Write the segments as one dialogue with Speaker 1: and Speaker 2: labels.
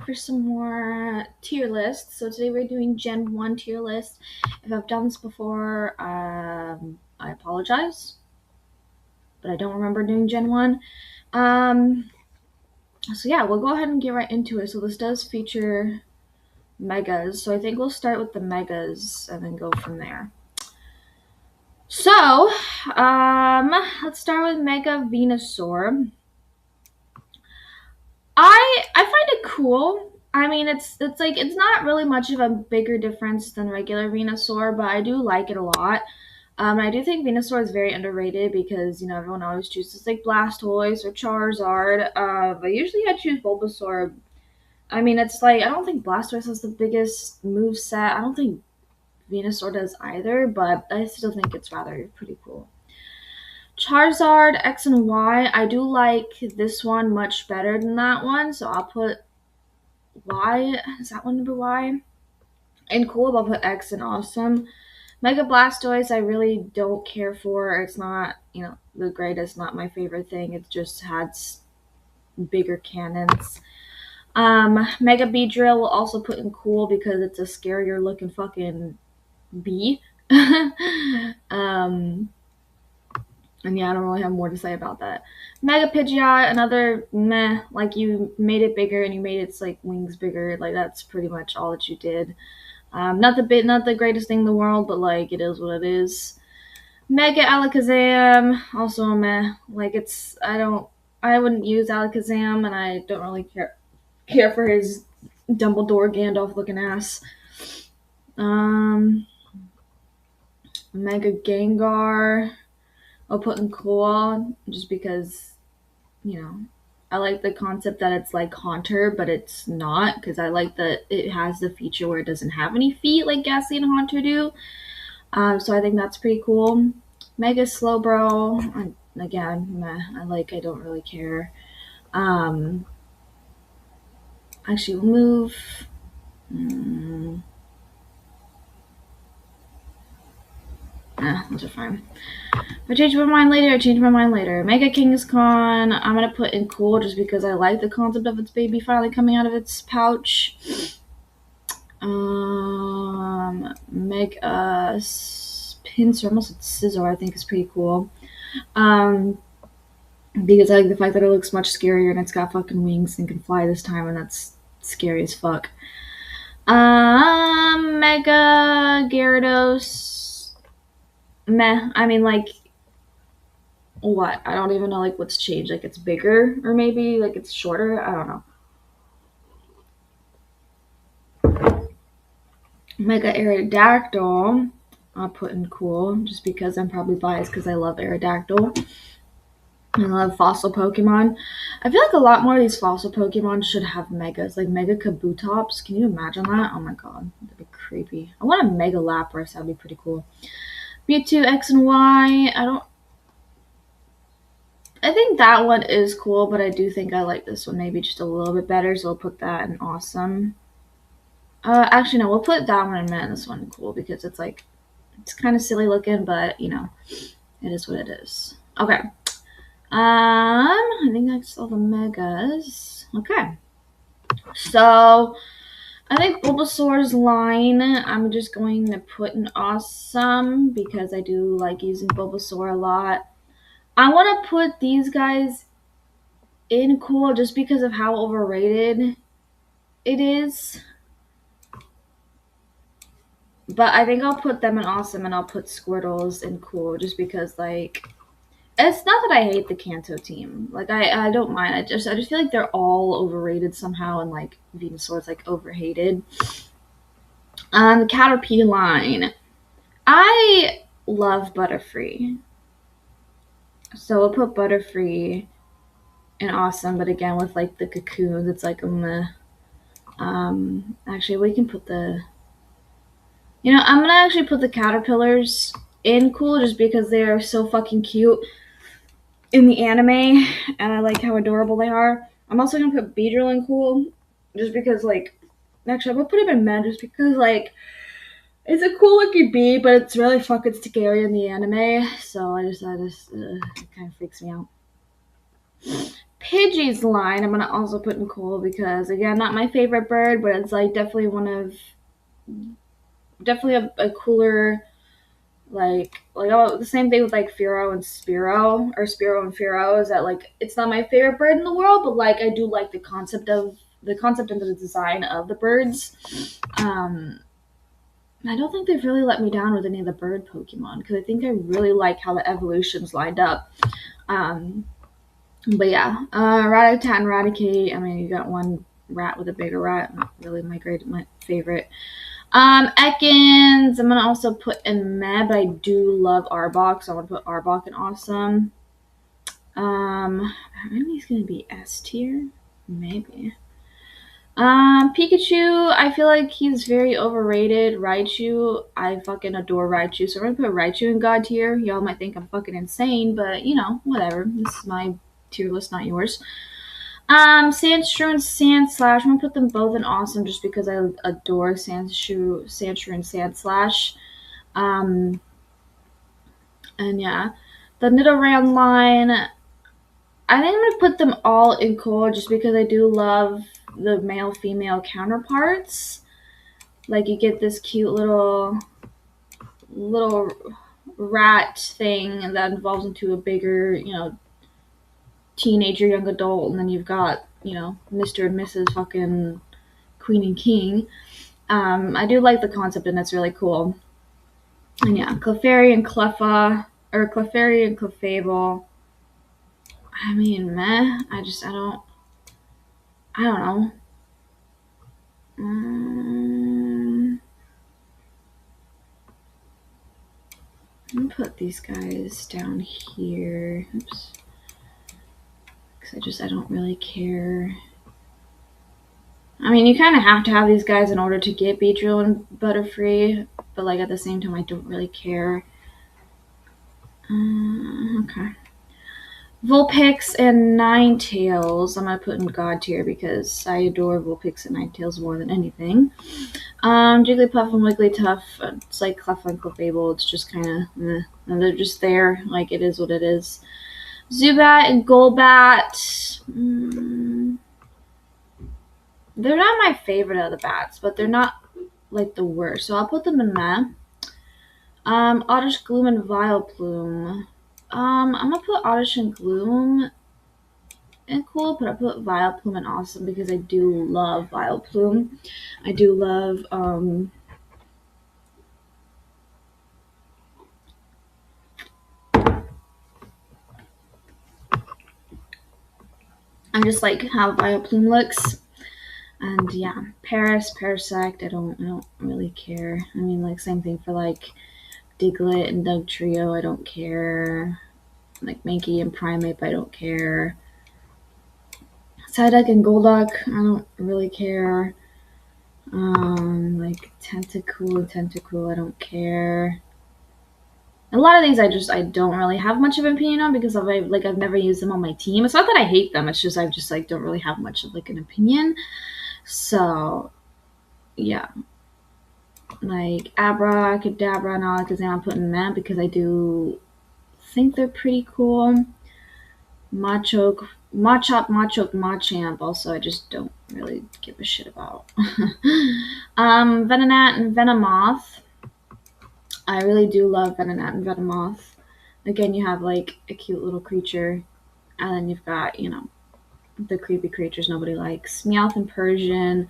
Speaker 1: for some more tier lists. So today we're doing Gen 1 tier list. If I've done this before, I apologize, but I don't remember doing Gen 1. So yeah, we'll go ahead and get right into it. So this does feature megas. So I think we'll start with the megas and then go from there. So, let's start with Mega Venusaur. I find it cool. I mean, it's like it's not really much of a bigger difference than regular Venusaur, but I do like it a lot. I do think Venusaur is very underrated because everyone always chooses like Blastoise or Charizard. But usually I choose Bulbasaur. I mean, it's like I don't think Blastoise has the biggest move set. I don't think Venusaur does either, but I still think it's rather pretty cool. Charizard X and Y, I do like this one much better than that one, so I'll put Y. Is that one number Y? And cool, I'll put X and awesome. Mega Blastoise, I really don't care for. It's not, the greatest, not my favorite thing. It just has bigger cannons. Mega Beedrill will also put in cool because it's a scarier looking fucking bee. And yeah, I don't really have more to say about that. Mega Pidgeot, another meh. Like you made it bigger and you made its like wings bigger. Like that's pretty much all that you did. Not the greatest thing in the world, but like it is what it is. Mega Alakazam, also a meh. Like I wouldn't use Alakazam, and I don't really care for his Dumbledore Gandalf looking ass. Mega Gengar, I'll put in cool just because, I like the concept that it's like Haunter, but it's not because I like that it has the feature where it doesn't have any feet like Ghastly and Haunter do. So I think that's pretty cool. Mega Slowbro, again, meh. I don't really care. Actually, we'll move. Those are fine. If I change my mind later, I change my mind later. Mega Kangaskhan, I'm gonna put in cool just because I like the concept of its baby finally coming out of its pouch. Mega Pinsir, almost Scizor, I think is pretty cool. Because I like the fact that it looks much scarier and it's got fucking wings and can fly this time, and that's scary as fuck. Mega Gyarados, meh. I mean, like, what? I don't even know, like, what's changed. Like, it's bigger, or maybe, like, it's shorter. I don't know. Mega Aerodactyl, I'll put in cool, just because I'm probably biased because I love Aerodactyl. I love fossil Pokemon. I feel like a lot more of these fossil Pokemon should have megas, like Mega Kabutops. Can you imagine that? Oh my god, that'd be creepy. I want a Mega Lapras. That'd be pretty cool. Mewtwo X and Y. I think that one is cool, but I do think I like this one maybe just a little bit better, so I'll put that in awesome. Actually, no, we'll put that one in meh and this one cool because it's like, it's kind of silly looking, but it is what it is. Okay. I think that's all the megas. Okay. So, I think Bulbasaur's line, I'm just going to put in awesome because I do like using Bulbasaur a lot. I want to put these guys in cool just because of how overrated it is. But I think I'll put them in awesome and I'll put Squirtles in cool just because, like, it's not that I hate the Kanto team. Like, I don't mind. I just feel like they're all overrated somehow, and like Venusaur's like overhated. The Caterpie line, I love Butterfree, so we'll put Butterfree in awesome. But again, with like the cocoons, it's like actually we can put the. I'm gonna actually put the caterpillars in cool just because they are so fucking cute in the anime, and I like how adorable they are. I'm also gonna put Beedrill in cool, just because like, actually I'm gonna put him in men just because like, it's a cool looking bee, but it's really fucking scary in the anime. So it kind of freaks me out. Pidgey's line, I'm gonna also put in cool because again, not my favorite bird, but it's like definitely a cooler like oh, the same thing with like Firo and Spiro or Spiro and Firo is that like it's not my favorite bird in the world, but like I do like the concept and the design of the birds. I don't think they've really let me down with any of the bird Pokemon because I think I really like how the evolutions lined up. Um, but yeah, Rattata and Raticate. I mean, you got one rat with a bigger rat. Not really my favorite. Ekans. I'm gonna also put in meh, but I do love Arbok, so I'm gonna put Arbok in awesome. How many is gonna be S tier? Maybe. Pikachu, I feel like he's very overrated. Raichu, I fucking adore Raichu, so we're gonna put Raichu in God tier. Y'all might think I'm fucking insane, but you know, whatever. This is my tier list, not yours. Sandshrew and Sandslash, I'm gonna put them both in awesome just because I adore Sandshrew and Sandslash. Um, and yeah, the Nidoran line, I think I'm gonna put them all in cool just because I do love the male female counterparts. Like you get this cute little rat thing that evolves into a bigger, teenager, young adult, and then you've got, Mr. and Mrs. fucking Queen and King. I do like the concept and it's really cool. And yeah, Clefairy and Cleffa, or Clefairy and Clefable. I mean, meh. I don't know. I'm gonna put these guys down here. Oops. Because I don't really care. I mean, you kind of have to have these guys in order to get Beedrill and Butterfree, but like at the same time, I don't really care. Okay. Vulpix and Ninetales, I'm gonna put in God tier because I adore Vulpix and Ninetales more than anything. Jigglypuff and Wigglytuff, it's like Cleffa and Clefable, it's just kind of, they're just there, like it is what it is. Zubat and Golbat, they're not my favorite of the bats, but they're not like the worst, so I'll put them in meh. Oddish Gloom and Vileplume. I'm gonna put Oddish and Gloom in cool, but I put Vileplume in awesome because I do love Vileplume. I do love I just like how Vileplume looks. And yeah, Parasect, I don't really care. I mean, like same thing for like Diglett and Dugtrio, I don't care. Like Mankey and Primeape, I don't care. Psyduck and Golduck, I don't really care. Like Tentacool, I don't care. A lot of these I don't really have much of an opinion on because I've never used them on my team. It's not that I hate them, it's just I just like don't really have much of like an opinion. So yeah. Like Abracadabra and Alakazam I'm putting them because I do think they're pretty cool. Machop, Machamp also I just don't really give a shit about. Venonat and Venomoth. I really do love Venonat and Venomoth. Again, you have like a cute little creature, and then you've got, the creepy creatures nobody likes. Meowth and Persian.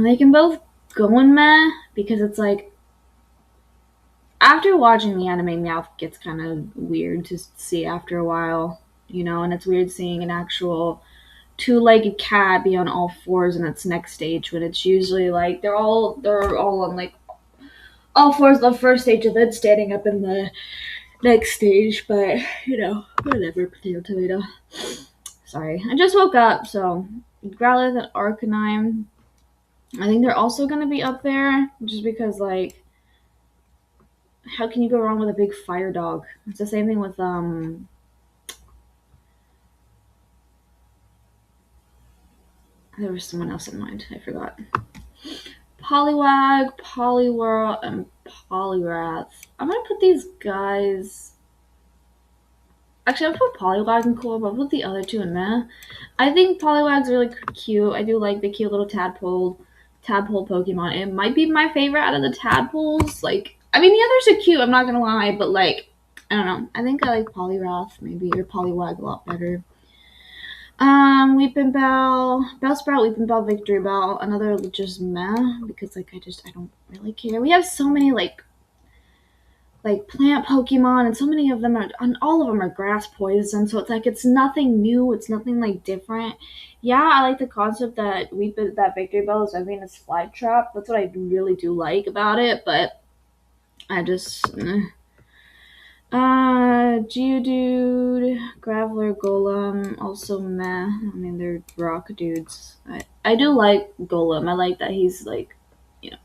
Speaker 1: They can both go in meh because it's like after watching the anime, Meowth gets kind of weird to see after a while, and it's weird seeing an actual two-legged cat be on all fours in its next stage when it's usually like they're all on like all fours the first stage and then standing up in the next stage. But whatever, potato tomato. Sorry, I just woke up, so Growlithe and Arcanine. I think they're also gonna be up there just because like how can you go wrong with a big fire dog? It's the same thing with there was someone else in mind. I forgot. Poliwag, Poliwhirl, and Poliwrath. I'm gonna put these guys. Actually, I put Poliwag in cool, but I'll put the other two in meh. I think Poliwag's really cute. I do like the cute little tadpole Pokemon. It might be my favorite out of the tadpoles. Like, I mean, the others are cute. I'm not gonna lie, but like, I don't know. I think I like Poliwrath maybe or Poliwag a lot better. Weeping Bell, Bellsprout, Weeping Bell, Victory Bell. Another just meh because like I don't really care. We have so many like plant Pokemon, and so many of them are, and all of them are grass poison. So it's like it's nothing new. It's nothing like different. Yeah, I like the concept that that Victory Bell is having a fly trap. That's what I really do like about it. But I just Geodude, Graveler, Golem, also meh. I mean, they're rock dudes. I do like Golem. I like that he's like, you know,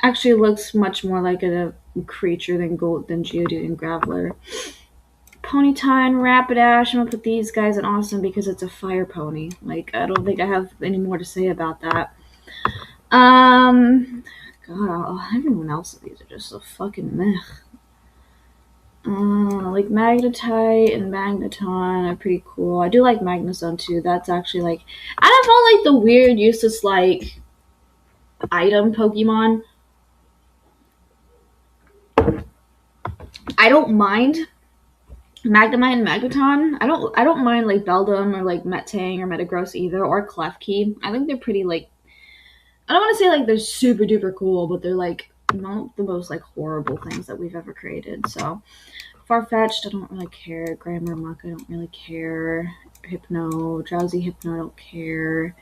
Speaker 1: actually looks much more like a creature than Geodude and Graveler. Ponyta, Rapidash. I'm gonna put these guys in Awesome because it's a fire pony. Like, I don't think I have any more to say about that. God, everyone else of these are just so fucking meh. Like Magnetite and Magneton are pretty cool. I do like Magnezone too. That's actually like out of all like the weird useless like item Pokemon, I don't mind Magnemite and Magneton. I don't mind like Beldum or like Metang or Metagross either or Klefki. I think they're pretty like I don't want to say like they're super duper cool, but they're like not the most like horrible things that we've ever created. So Farfetch'd, I don't really care. Grammar Muck, I don't really care. Hypno, Drowsy Hypno, I don't care.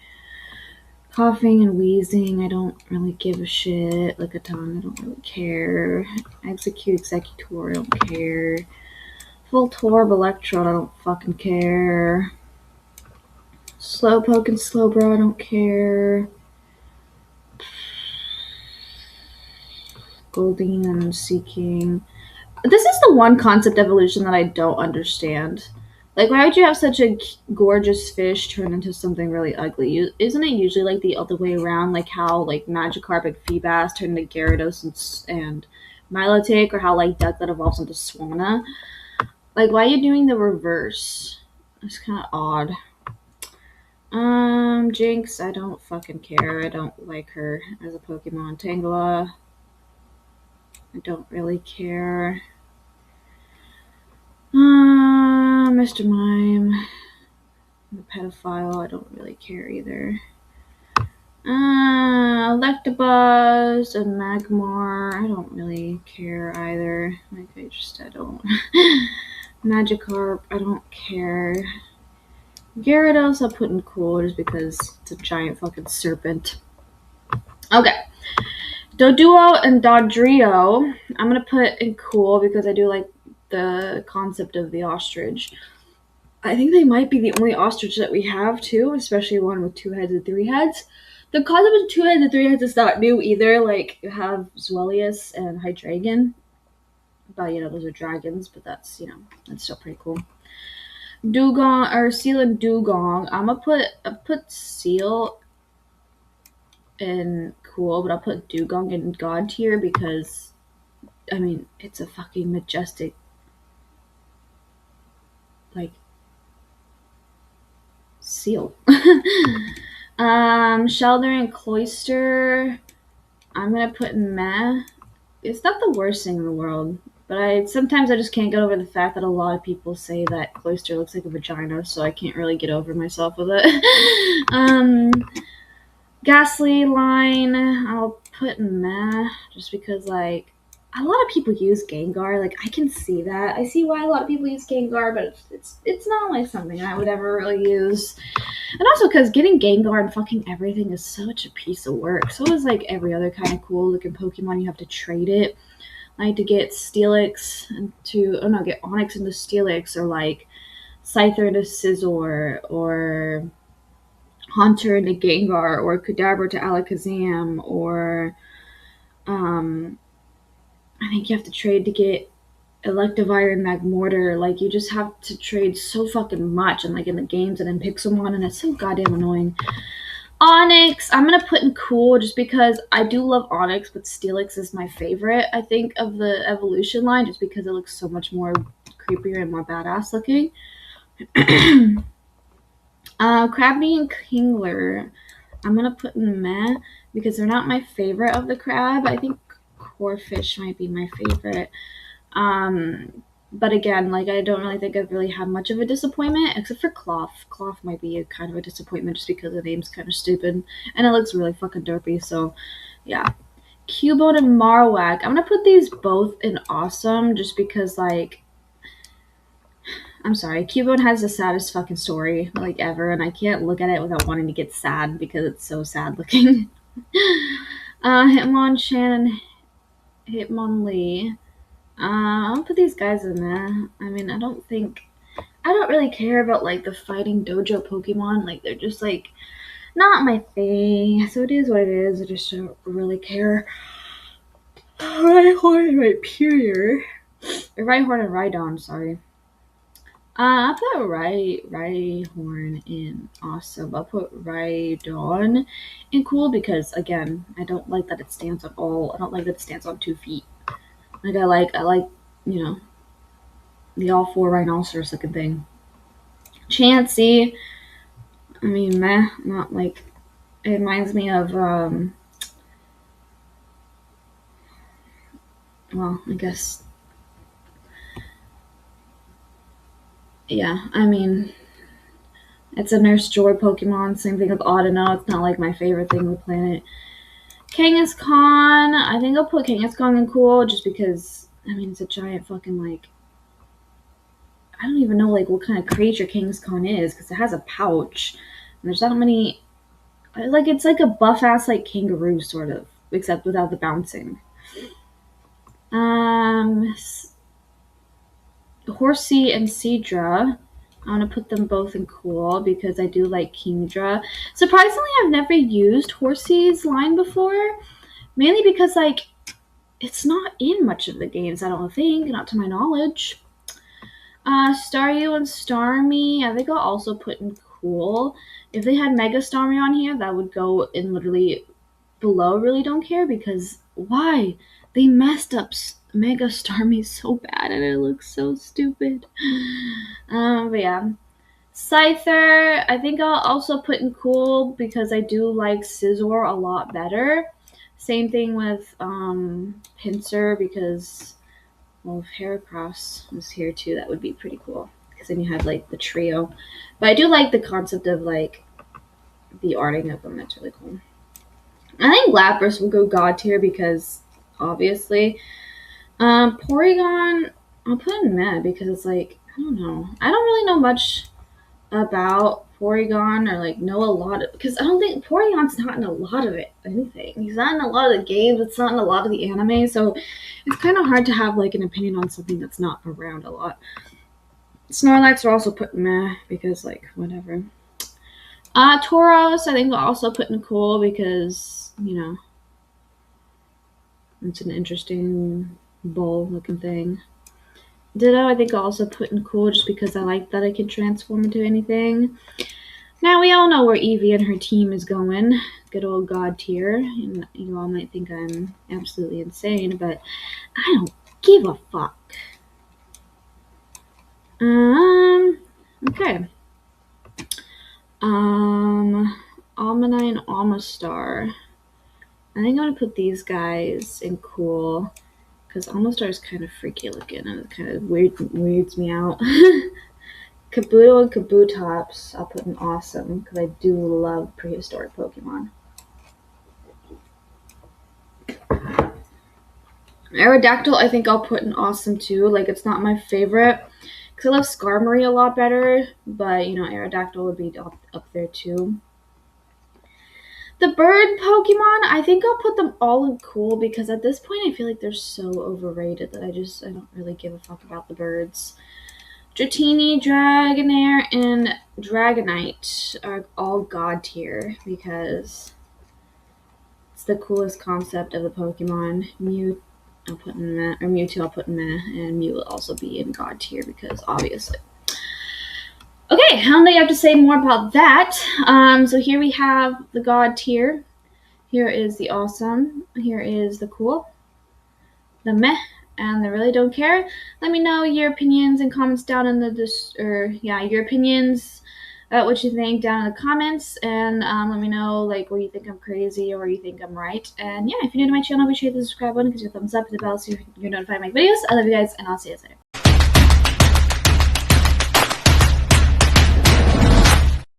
Speaker 1: Coughing and wheezing, I don't really give a shit. Like a tongue, I don't really care. Executor, I don't care. Voltorb, Electrode, I don't fucking care. Slowpoke and Slowbro, I don't care. Goldeen and Seeking. This is the one concept evolution that I don't understand. Like, why would you have such a gorgeous fish turn into something really ugly? Isn't it usually like the other way around? Like how like Magikarp and Feebas turn into Gyarados and Milotic, or how like Ducklet evolves into Swanna? Like, why are you doing the reverse? It's kind of odd. Jinx, I don't fucking care. I don't like her as a Pokemon. Tangela, I don't really care. Mr. Mime, the pedophile, I don't really care either. Electabuzz and Magmar, I don't really care either. Like, I don't. Magikarp, I don't care. Gyarados, I'll put in cool just because it's a giant fucking serpent. Okay. Doduo and Dodrio, I'm gonna put in cool because I do like the concept of the ostrich. I think they might be the only ostrich that we have too, especially one with 2 heads and 3 heads. The concept of 2 heads and 3 heads is not new either. Like, you have Zwellius and Hydreigon. But, those are dragons, but that's still pretty cool. Dugong, or Seal and Dugong. I put Seal in cool, but I'll put Dugong in God tier because, I mean, it's a fucking majestic, like, seal. Shelter and Cloyster, I'm gonna put in meh. It's not the worst thing in the world, but sometimes I just can't get over the fact that a lot of people say that Cloyster looks like a vagina, so I can't really get over myself with it. Ghastly line, I'll put in meh, just because like a lot of people use Gengar. Like, I can see that. I see why a lot of people use Gengar, but it's not like something I would ever really use. And also because getting Gengar and fucking everything is such a piece of work. So is like every other kind of cool looking Pokemon. You have to trade it. Like to get Steelix get Onix into Steelix, or like Scyther into Scizor, or Haunter into Gengar, or Kadabra to Alakazam, or I think you have to trade to get Electivire and Magmortar. Like, you just have to trade so fucking much, and like in the games and in Pixelmon, and it's so goddamn annoying. Onyx, I'm gonna put in cool just because I do love Onyx, but Steelix is my favorite, I think, of the evolution line, just because it looks so much more creepier and more badass looking. Krabby and Kingler, I'm gonna put in meh because they're not my favorite of the crab. I think Corefish might be my favorite. But again, like I don't really think I've really had much of a disappointment except for Cloth. Cloth might be a kind of a disappointment just because the name's kind of stupid and it looks really fucking derpy. So, yeah. Cubone and Marowak. I'm gonna put these both in awesome just because like I'm sorry, Cubone has the saddest fucking story like ever, and I can't look at it without wanting to get sad because it's so sad looking. Hitmonchan and Hitmonlee. I'll put these guys in there. I mean, I don't really care about like the fighting dojo Pokemon. Like they're just like not my thing. So it is what it is. I just don't really care. Rhyhorn and Rhyperior. Rhyhorn and Rhydon, sorry. I'll put Rhyhorn in awesome. I'll put Rhydon in cool because again, I don't like that it stands on all. I don't like that it stands on 2 feet. Like I like you know the all 4 rhinoceros looking thing. Chansey. I mean, meh. Not like it reminds me of well, I guess. Yeah, I mean, it's a Nurse Joy Pokemon. Same thing with Audino. It's not like my favorite thing on the planet. Kangaskhan. I think I'll put Kangaskhan in cool just because, I mean, it's a giant fucking, like, I don't even know, like, what kind of creature Kangaskhan is because it has a pouch. And there's not many, like, it's like a buff-ass, like, kangaroo, sort of, except without the bouncing. Horsey and Seadra. I want to put them both in cool because I do like Kingdra. Surprisingly, I've never used Horsey's line before, mainly because like it's not in much of the games. I don't think, not to my knowledge. Staryu and Starmie, I think I'll also put in cool. If they had Mega Starmie on here, that would go in literally below. Really don't care because why? They messed up Mega Starmie so bad and it looks so stupid. But yeah. Scyther, I think I'll also put in cool because I do like Scizor a lot better. Same thing with Pinsir because, well, if Heracross was here too, that would be pretty cool because then you have like the trio. But I do like the concept of like the arting of them. That's really cool. I think Lapras will go God tier because obviously. Porygon, I'll put in meh because it's like, I don't know. I don't really know much about Porygon or like know a lot of, because I don't think Porygon's not in a lot of anything. He's not in a lot of the games. It's not in a lot of the anime. So it's kind of hard to have like an opinion on something that's not around a lot. Snorlax are also put in meh because like whatever. Tauros, I think I'll also put in cool because, you know, it's an interesting bull looking thing. Ditto, I think I'll also put in cool just because I like that I can transform into anything. Now we all know where Eevee and her team is going. Good old God tier. And you all might think I'm absolutely insane, but I don't give a fuck. Okay. Almanite and Almastar. I think I'm gonna put these guys in cool because Almastar is kind of freaky looking and it kind of weirds me out. Kabuto and Kabutops I'll put in awesome because I do love prehistoric Pokemon. Aerodactyl I think I'll put in awesome too. Like it's not my favorite because I love Skarmory a lot better, but you know Aerodactyl would be up there too. The bird Pokemon, I think I'll put them all in cool because at this point I feel like they're so overrated that I don't really give a fuck about the birds. Dratini, Dragonair, and Dragonite are all God tier because it's the coolest concept of the Pokemon. Mew, I'll put in meh, or Mewtwo I'll put in meh, and Mew will also be in God tier because obviously. Okay, I don't think I have to say more about that. So here we have the God tier. Here is the awesome. Here is the cool, the meh, and I really don't care. Let me know your opinions and comments down in the your opinions, what you think down in the comments, and let me know like where you think I'm crazy or where you think I'm right. And yeah, if you're new to my channel, be sure to hit the subscribe button, give you a thumbs up, and the bell so you're notified of my videos. I love you guys, and I'll see you later.